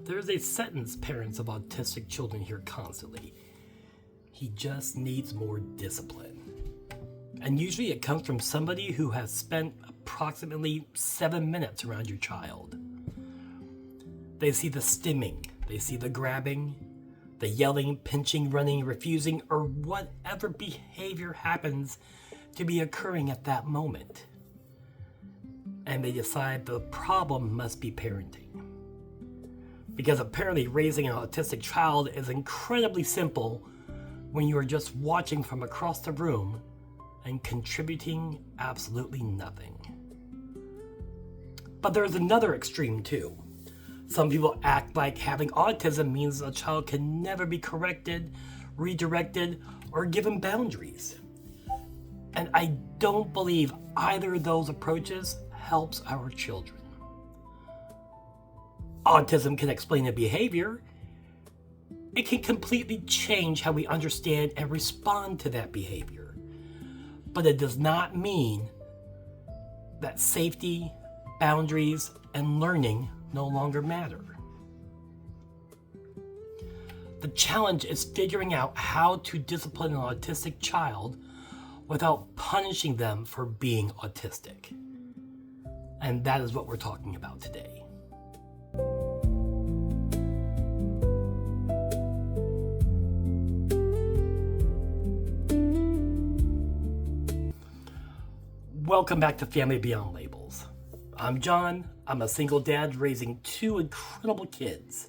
There's a sentence parents of autistic children hear constantly. He just needs more discipline. And usually it comes from somebody who has spent approximately 7 minutes around your child. They see the stimming, they see the grabbing, the yelling, pinching, running, refusing, or whatever behavior happens to be occurring at that moment. And they decide the problem must be parenting. Because apparently raising an autistic child is incredibly simple when you are just watching from across the room and contributing absolutely nothing. But there's another extreme too. Some people act like having autism means a child can never be corrected, redirected, or given boundaries. And I don't believe either of those approaches helps our children. Autism can explain a behavior. It can completely change how we understand and respond to that behavior. But it does not mean that safety, boundaries, and learning no longer matter. The challenge is figuring out how to discipline an autistic child without punishing them for being autistic. And that is what we're talking about today. Welcome back to Family Beyond Labels. I'm John. I'm a single dad raising 2 incredible kids,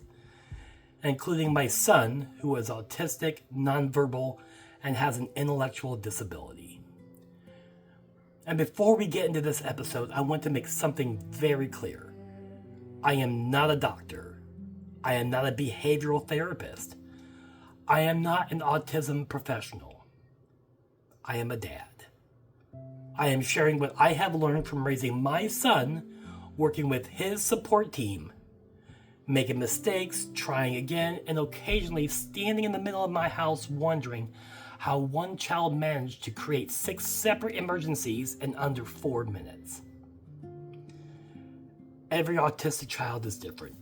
including my son, who is autistic, nonverbal, and has an intellectual disability. And before we get into this episode, I want to make something very clear. I am not a doctor. I am not a behavioral therapist. I am not an autism professional. I am a dad. I am sharing what I have learned from raising my son, working with his support team, making mistakes, trying again, and occasionally standing in the middle of my house wondering how one child managed to create 6 separate emergencies in under 4 minutes. Every autistic child is different.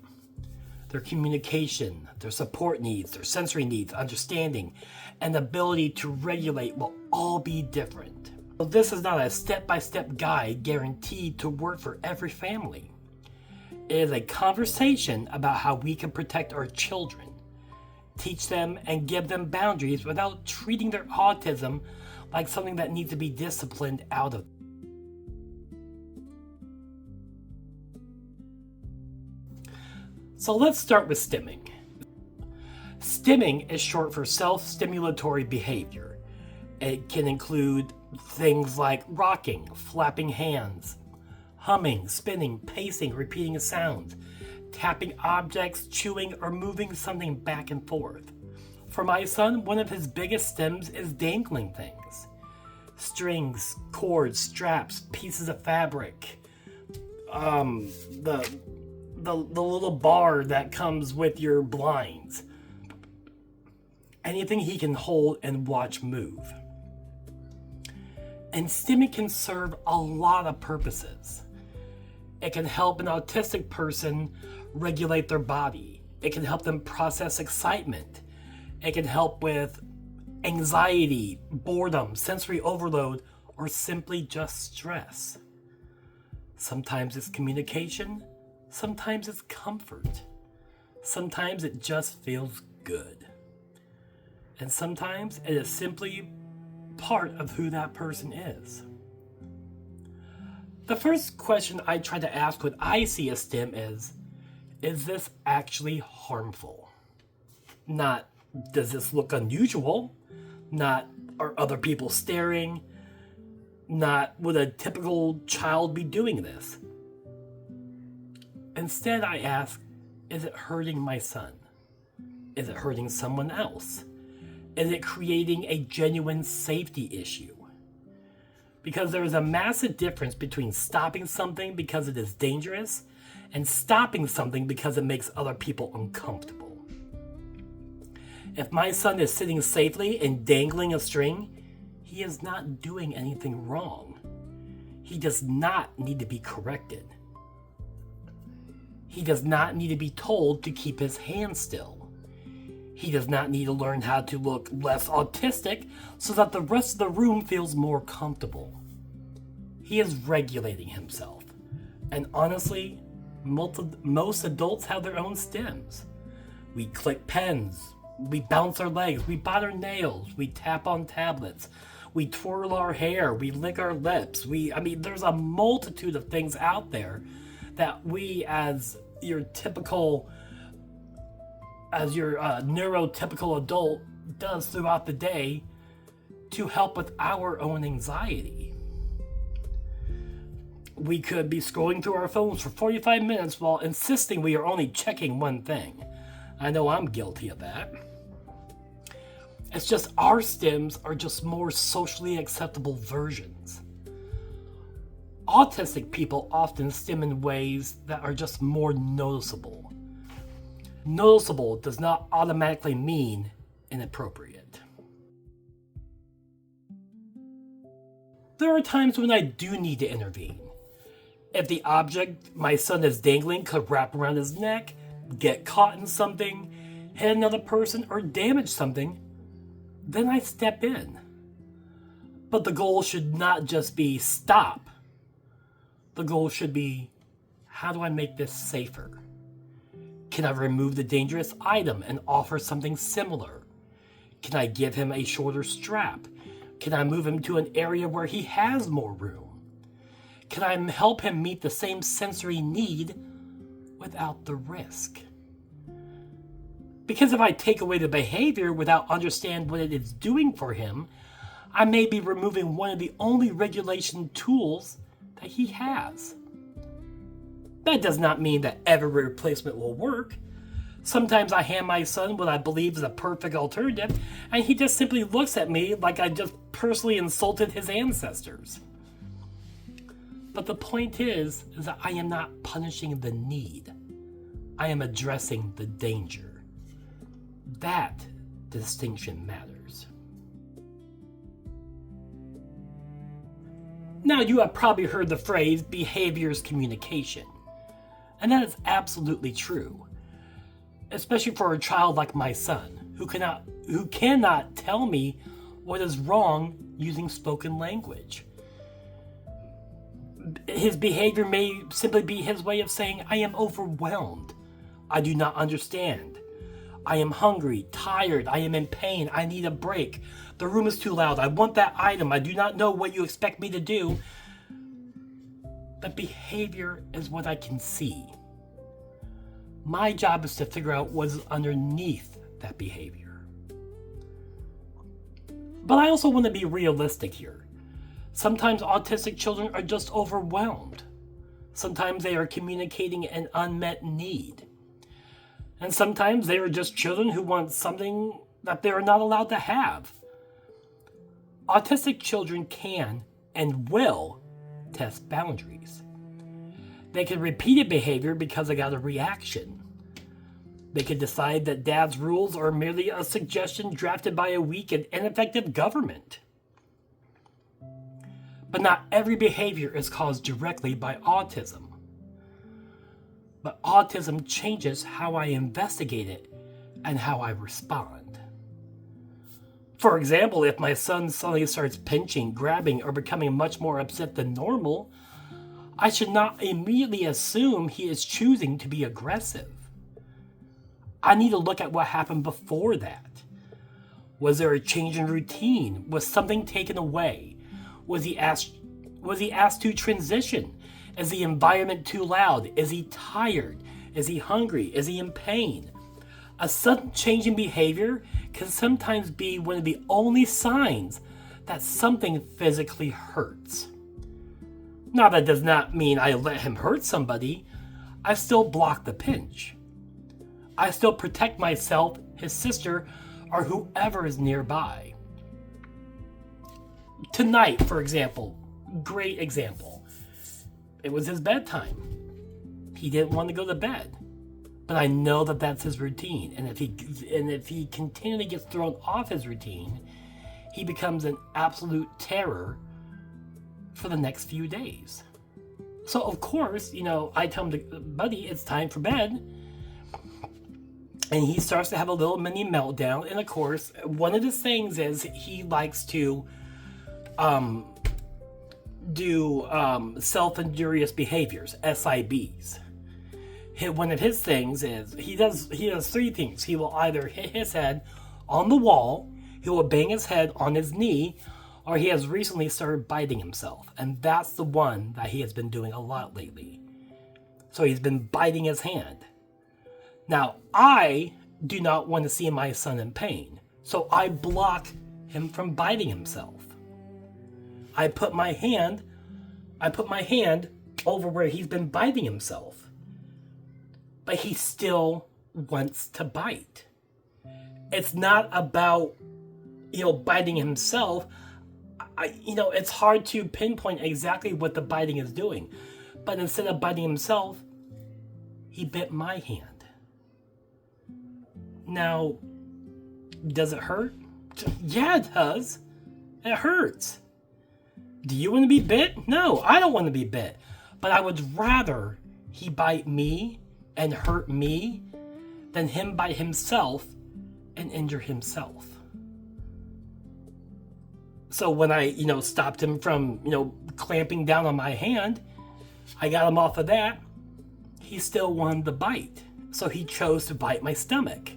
Their communication, their support needs, their sensory needs, understanding, and ability to regulate will all be different. This is not a step-by-step guide guaranteed to work for every family. It is a conversation about how we can protect our children, teach them and give them boundaries without treating their autism like something that needs to be disciplined out of. So let's start with stimming. Stimming is short for self-stimulatory behavior. It can include things like rocking, flapping hands, humming, spinning, pacing, repeating a sound, tapping objects, chewing, or moving something back and forth. For my son, one of his biggest stims is dangling things. Strings, cords, straps, pieces of fabric, the little bar that comes with your blinds. Anything he can hold and watch move. And stimming can serve a lot of purposes. It can help an autistic person regulate their body. It can help them process excitement. It can help with anxiety, boredom, sensory overload, or simply just stress. Sometimes it's communication. Sometimes it's comfort. Sometimes it just feels good. And sometimes it is simply part of who that person is. The first question I try to ask when I see a stim is this actually harmful? Not, does this look unusual? Not, are other people staring? Not, would a typical child be doing this? Instead, I ask, is it hurting my son? Is it hurting someone else? Is it creating a genuine safety issue? Because there is a massive difference between stopping something because it is dangerous and stopping something because it makes other people uncomfortable. If my son is sitting safely and dangling a string, he is not doing anything wrong. He does not need to be corrected. He does not need to be told to keep his hands still. He does not need to learn how to look less autistic so that the rest of the room feels more comfortable. He is regulating himself. And honestly, most adults have their own stims. We click pens, we bounce our legs, we bite our nails, we tap on tablets, we twirl our hair, we lick our lips. There's a multitude of things out there that we as your neurotypical adult does throughout the day to help with our own anxiety. We could be scrolling through our phones for 45 minutes while insisting we are only checking one thing. I know I'm guilty of that. It's just our stims are just more socially acceptable versions. Autistic people often stim in ways that are just more noticeable. Noticeable does not automatically mean inappropriate. There are times when I do need to intervene. If the object my son is dangling could wrap around his neck, get caught in something, hit another person, or damage something, then I step in. But the goal should not just be stop. The goal should be, how do I make this safer? Can I remove the dangerous item and offer something similar? Can I give him a shorter strap? Can I move him to an area where he has more room? Can I help him meet the same sensory need without the risk? Because if I take away the behavior without understanding what it is doing for him, I may be removing one of the only regulation tools that he has. That does not mean that every replacement will work. Sometimes I hand my son what I believe is a perfect alternative, and he just simply looks at me like I just personally insulted his ancestors. But the point is that I am not punishing the need. I am addressing the danger. That distinction matters. Now, you have probably heard the phrase behavior is communication. And that is absolutely true. Especially for a child like my son, who cannot tell me what is wrong using spoken language. His behavior may simply be his way of saying, I am overwhelmed. I do not understand. I am hungry, tired, I am in pain, I need a break. The room is too loud, I want that item, I do not know what you expect me to do. But behavior is what I can see. My job is to figure out what is underneath that behavior. But I also want to be realistic here. Sometimes autistic children are just overwhelmed. Sometimes they are communicating an unmet need. And sometimes they are just children who want something that they are not allowed to have. Autistic children can and will test boundaries. They can repeat a behavior because they got a reaction. They can decide that dad's rules are merely a suggestion drafted by a weak and ineffective government. But not every behavior is caused directly by autism. But autism changes how I investigate it and how I respond. For example, if my son suddenly starts pinching, grabbing, or becoming much more upset than normal, I should not immediately assume he is choosing to be aggressive. I need to look at what happened before that. Was there a change in routine? Was something taken away? Was he asked to transition? Is the environment too loud? Is he tired? Is he hungry? Is he in pain? A sudden change in behavior can sometimes be one of the only signs that something physically hurts. Now, that does not mean I let him hurt somebody. I still block the pinch. I still protect myself, his sister, or whoever is nearby. Tonight, for example, great example. It was his bedtime. He didn't want to go to bed. But I know that that's his routine. And if he continually gets thrown off his routine, he becomes an absolute terror for the next few days. So, of course, I tell him, buddy, it's time for bed. And he starts to have a little mini meltdown. And, of course, one of his things is he likes to do self-injurious behaviors, SIBs. One of his things is he does 3 things. He will either hit his head on the wall, he will bang his head on his knee, or he has recently started biting himself. And that's the one that he has been doing a lot lately. So he's been biting his hand. Now, I do not want to see my son in pain, so I block him from biting himself. I put my hand over where he's been biting himself. But he still wants to bite. It's not about, biting himself. It's hard to pinpoint exactly what the biting is doing. But instead of biting himself, he bit my hand. Now, does it hurt? Yeah, it does. It hurts. Do you want to be bit? No, I don't want to be bit. But I would rather he bite me and hurt me than him bite himself and injure himself. So when I, stopped him from, clamping down on my hand, I got him off of that. He still wanted to bite. So he chose to bite my stomach.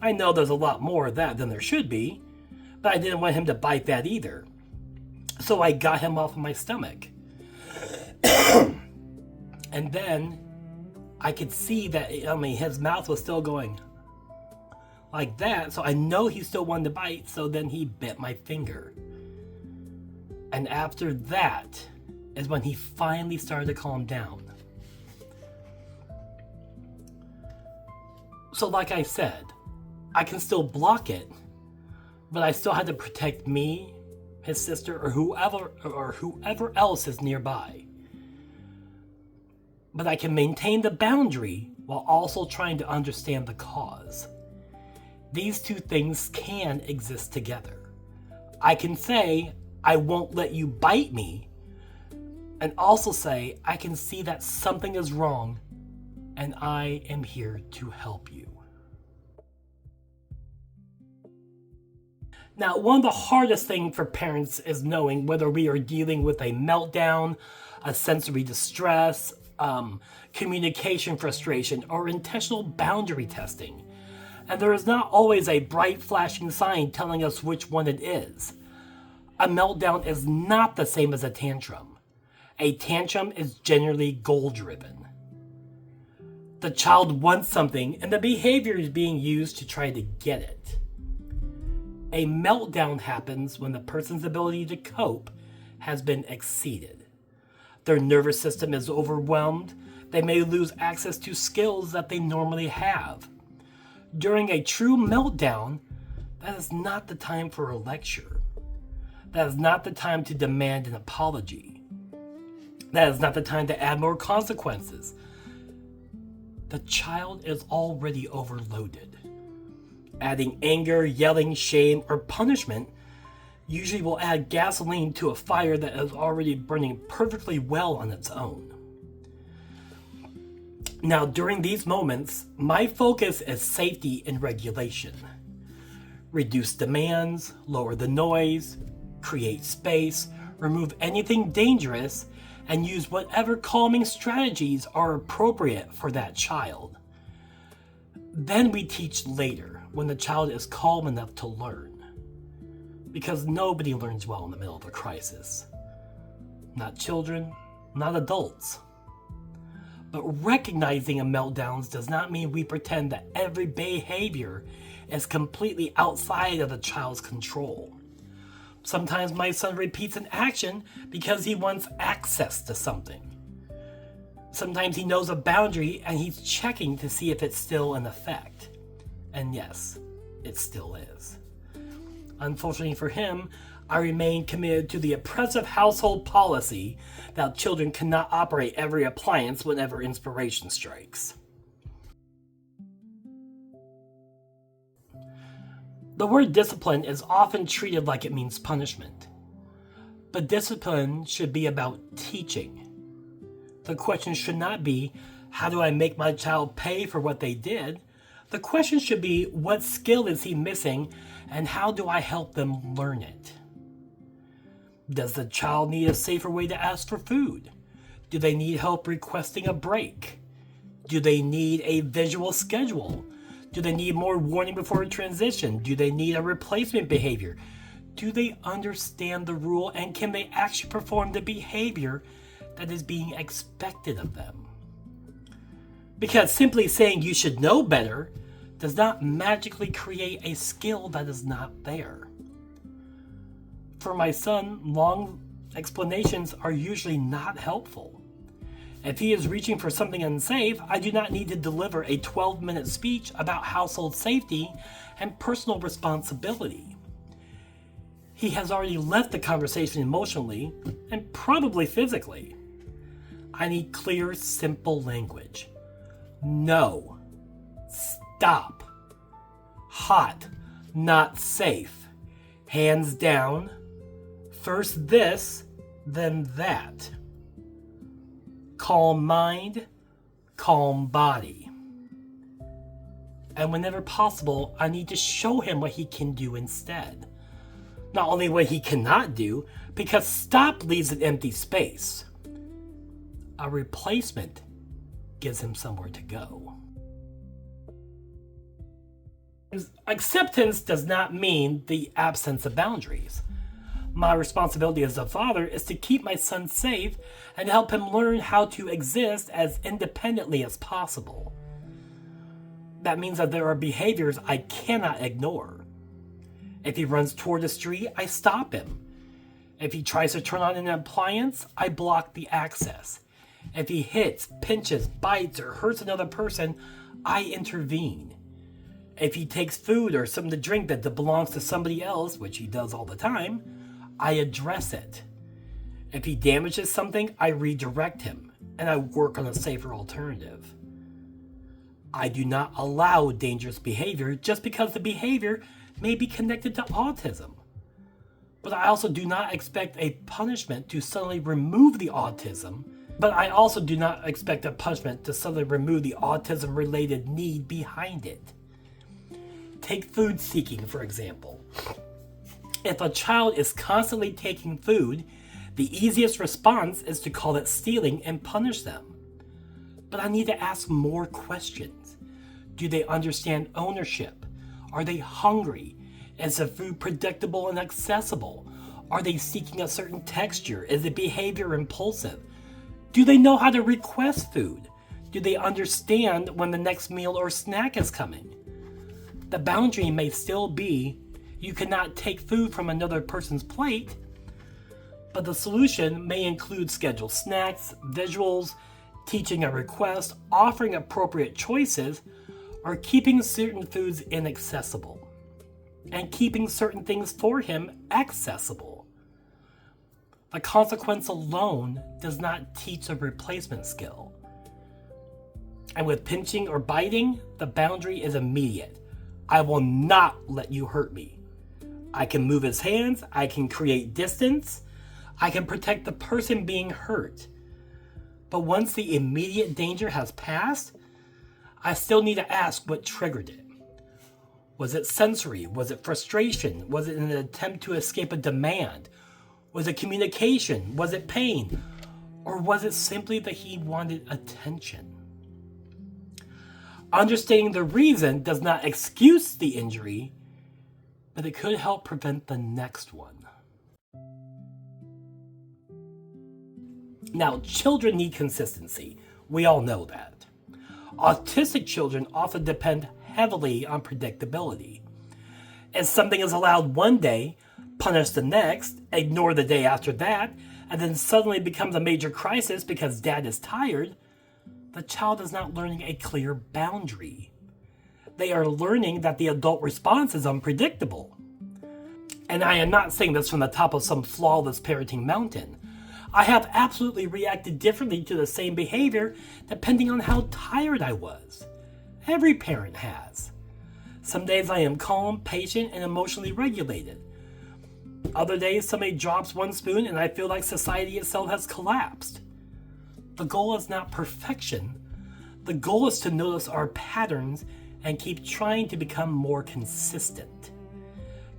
I know there's a lot more of that than there should be, but I didn't want him to bite that either. So I got him off of my stomach. And then I could see that, his mouth was still going like that. So I know he still wanted to bite. So then he bit my finger. And after that is when he finally started to calm down. So like I said, I can still block it, but I still had to protect me, his sister, or whoever else is nearby. But I can maintain the boundary while also trying to understand the cause. These 2 things can exist together. I can say, I won't let you bite me, and also say, I can see that something is wrong, and I am here to help you. Now, one of the hardest things for parents is knowing whether we are dealing with a meltdown, a sensory distress, communication frustration, or intentional boundary testing. And there is not always a bright flashing sign telling us which one it is. A meltdown is not the same as a tantrum. A tantrum is generally goal-driven. The child wants something, and the behavior is being used to try to get it. A meltdown happens when the person's ability to cope has been exceeded. Their nervous system is overwhelmed. They may lose access to skills that they normally have. During a true meltdown, that is not the time for a lecture. That is not the time to demand an apology. That is not the time to add more consequences. The child is already overloaded. Adding anger, yelling, shame, or punishment usually will add gasoline to a fire that is already burning perfectly well on its own. Now, during these moments, my focus is safety and regulation. Reduce demands, lower the noise, create space, remove anything dangerous, and use whatever calming strategies are appropriate for that child. Then we teach later, when the child is calm enough to learn. Because nobody learns well in the middle of a crisis. Not children, not adults. But recognizing a meltdowns does not mean we pretend that every behavior is completely outside of the child's control. Sometimes my son repeats an action because he wants access to something. Sometimes he knows a boundary and he's checking to see if it's still in effect. And yes, it still is. Unfortunately for him, I remain committed to the oppressive household policy that children cannot operate every appliance whenever inspiration strikes. The word discipline is often treated like it means punishment. But discipline should be about teaching, The question should not be, how do I make my child pay for what they did? The question should be, what skill is he missing and how do I help them learn it? Does the child need a safer way to ask for food? Do they need help requesting a break? Do they need a visual schedule? Do they need more warning before a transition? Do they need a replacement behavior? Do they understand the rule and can they actually perform the behavior that is being expected of them? Because simply saying you should know better does not magically create a skill that is not there. For my son, long explanations are usually not helpful. If he is reaching for something unsafe, I do not need to deliver a 12-minute speech about household safety and personal responsibility. He has already left the conversation emotionally and probably physically. I need clear, simple language. No. Stop. Hot. Not safe. Hands down. First this, then that. Calm mind, calm body. And whenever possible, I need to show him what he can do instead. Not only what he cannot do, because stop leaves an empty space. A replacement gives him somewhere to go. Acceptance does not mean the absence of boundaries. My responsibility as a father is to keep my son safe and help him learn how to exist as independently as possible. That means that there are behaviors I cannot ignore. If he runs toward a street, I stop him. If he tries to turn on an appliance, I block the access. If he hits, pinches, bites, or hurts another person, I intervene. If he takes food or something to drink that belongs to somebody else, which he does all the time, I address it. If he damages something, I redirect him, and I work on a safer alternative. I do not allow dangerous behavior just because the behavior may be connected to autism. But I also do not expect a punishment to suddenly remove the autism, autism-related need behind it. Take food seeking, for example. If a child is constantly taking food, the easiest response is to call it stealing and punish them. But I need to ask more questions. Do they understand ownership? Are they hungry? Is the food predictable and accessible? Are they seeking a certain texture? Is the behavior impulsive? Do they know how to request food? Do they understand when the next meal or snack is coming? The boundary may still be, you cannot take food from another person's plate, but the solution may include scheduled snacks, visuals, teaching a request, offering appropriate choices, or keeping certain foods inaccessible, and keeping certain things for him accessible. The consequence alone does not teach a replacement skill. And with pinching or biting, the boundary is immediate. I will not let you hurt me. I can move his hands, I can create distance, I can protect the person being hurt. But once the immediate danger has passed, I still need to ask what triggered it. Was it sensory? Was it frustration? Was it an attempt to escape a demand? Was it communication? Was it pain? Or was it simply that he wanted attention? Understanding the reason does not excuse the injury, but it could help prevent the next one. Now, children need consistency. We all know that. Autistic children often depend heavily on predictability. If something is allowed one day, punish the next, ignore the day after that, and then suddenly becomes a major crisis because dad is tired, the child is not learning a clear boundary. They are learning that the adult response is unpredictable. And I am not saying this from the top of some flawless parenting mountain. I have absolutely reacted differently to the same behavior depending on how tired I was. Every parent has. Some days I am calm, patient, and emotionally regulated. Other days somebody drops one spoon and I feel like society itself has collapsed. The goal is not perfection. The goal is to notice our patterns and keep trying to become more consistent.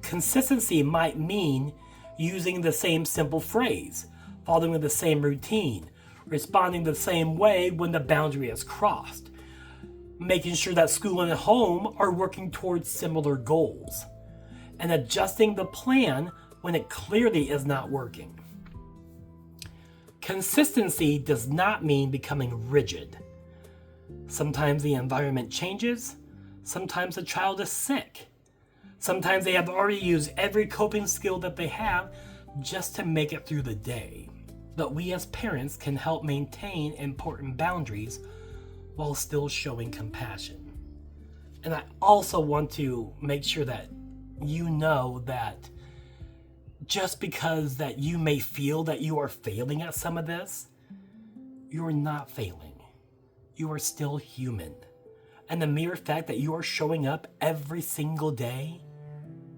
Consistency might mean using the same simple phrase, following the same routine, responding the same way when the boundary is crossed, making sure that school and home are working towards similar goals, and adjusting the plan when it clearly is not working. Consistency does not mean becoming rigid. Sometimes the environment changes. Sometimes the child is sick. Sometimes they have already used every coping skill that they have just to make it through the day. But we as parents can help maintain important boundaries while still showing compassion. And I also want to make sure that you know that just because that you may feel that you are failing at some of this, you're not failing. You are still human. And the mere fact that you are showing up every single day,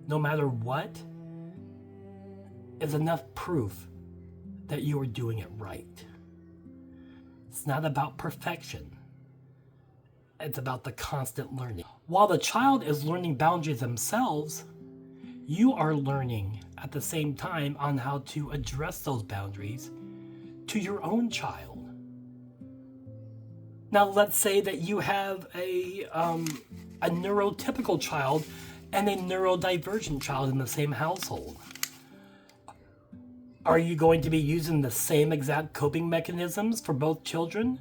no matter what, is enough proof that you are doing it right. It's not about perfection. It's about the constant learning. While the child is learning boundaries themselves, you are learning at the same time on how to address those boundaries to your own child. Now, let's say that you have a neurotypical child and a neurodivergent child in the same household. Are you going to be using the same exact coping mechanisms for both children?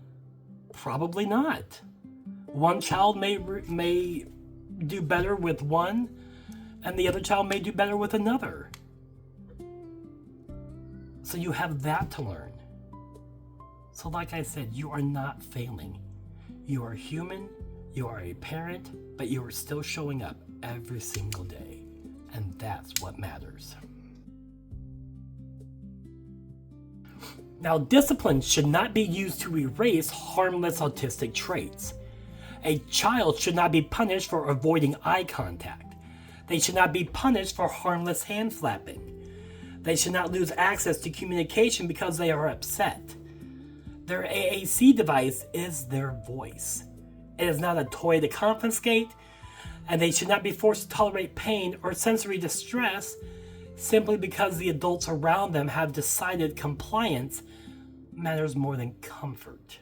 Probably not. One child may do better with one, and the other child may do better with another. So you have that to learn. So like I said, you are not failing. You are human, you are a parent, but you are still showing up every single day. And that's what matters. Now, discipline should not be used to erase harmless autistic traits. A child should not be punished for avoiding eye contact. They should not be punished for harmless hand flapping. They should not lose access to communication because they are upset. Their AAC device is their voice. It is not a toy to confiscate, and they should not be forced to tolerate pain or sensory distress simply because the adults around them have decided compliance matters more than comfort.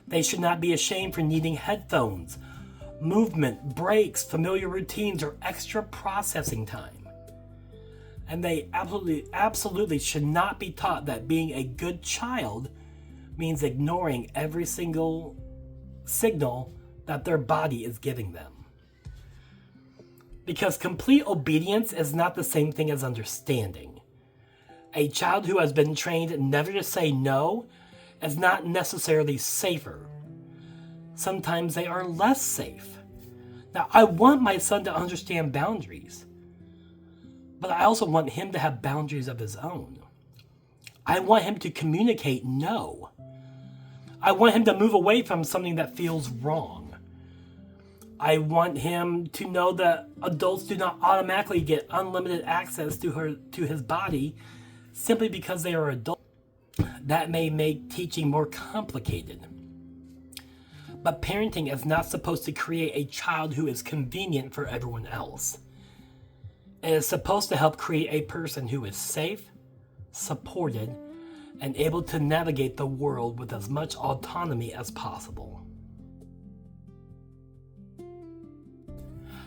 They should not be ashamed for needing headphones, movement, breaks, familiar routines, or extra processing time. And they absolutely should not be taught that being a good child means ignoring every single signal that their body is giving them. Because complete obedience is not the same thing as understanding. A child who has been trained never to say no is not necessarily safer. Sometimes they are less safe. Now, I want my son to understand boundaries, but I also want him to have boundaries of his own. I want him to communicate no. I want him to move away from something that feels wrong. I want him to know that adults do not automatically get unlimited access to his body simply because they are adults. That may make teaching more complicated. But parenting is not supposed to create a child who is convenient for everyone else. It is supposed to help create a person who is safe, supported, and able to navigate the world with as much autonomy as possible.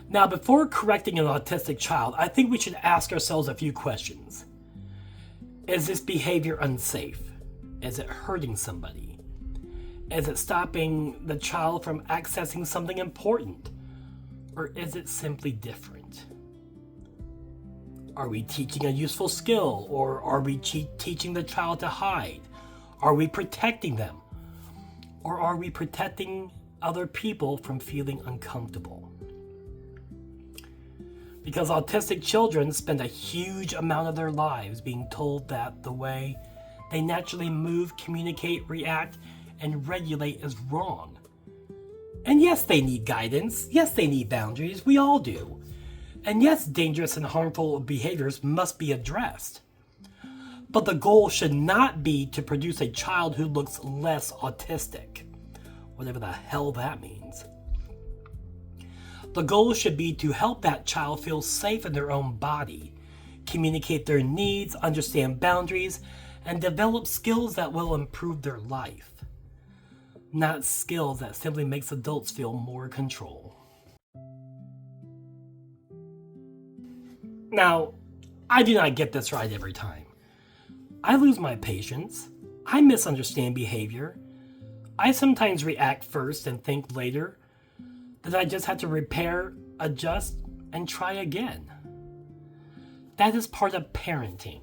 Now, before correcting an autistic child, I think we should ask ourselves a few questions. Is this behavior unsafe? Is it hurting somebody? Is it stopping the child from accessing something important? Or is it simply different? Are we teaching a useful skill, or are we teaching the child to hide? Are we protecting them? Or are we protecting other people from feeling uncomfortable? Because autistic children spend a huge amount of their lives being told that the way they naturally move, communicate, react, and regulate is wrong. And yes, they need guidance. Yes, they need boundaries. We all do. And yes, dangerous and harmful behaviors must be addressed. But the goal should not be to produce a child who looks less autistic, whatever the hell that means. The goal should be to help that child feel safe in their own body, communicate their needs, understand boundaries, and develop skills that will improve their life. Not skills that simply makes adults feel more in control. Now, I do not get this right every time. I lose my patience. I misunderstand behavior. I sometimes react first and think later that I just have to repair, adjust, and try again. That is part of parenting,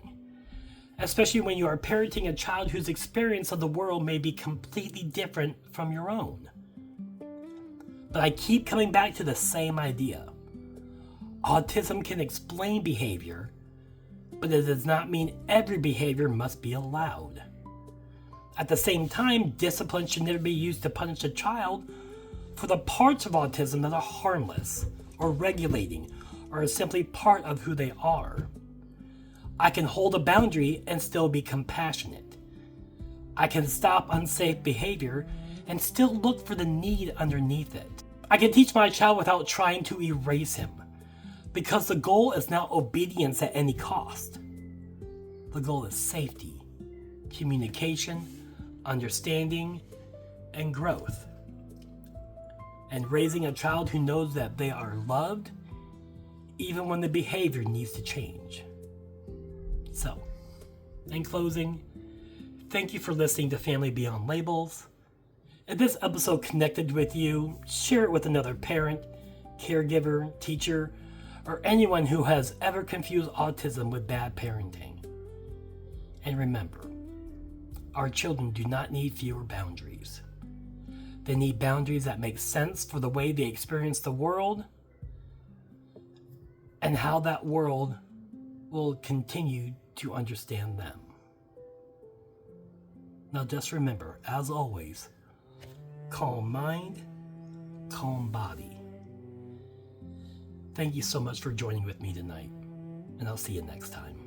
especially when you are parenting a child whose experience of the world may be completely different from your own. But I keep coming back to the same idea. Autism can explain behavior, but it does not mean every behavior must be allowed. At the same time, discipline should never be used to punish a child for the parts of autism that are harmless or regulating or are simply part of who they are. I can hold a boundary and still be compassionate. I can stop unsafe behavior and still look for the need underneath it. I can teach my child without trying to erase him, because the goal is not obedience at any cost. The goal is safety, communication, understanding, and growth. And raising a child who knows that they are loved, even when the behavior needs to change. So, in closing, thank you for listening to Family Beyond Labels. If this episode connected with you, share it with another parent, caregiver, teacher, or anyone who has ever confused autism with bad parenting. And remember, our children do not need fewer boundaries. They need boundaries that make sense for the way they experience the world and how that world will continue to understand them. Now just remember, as always, calm mind, calm body. Thank you so much for joining with me tonight, and I'll see you next time.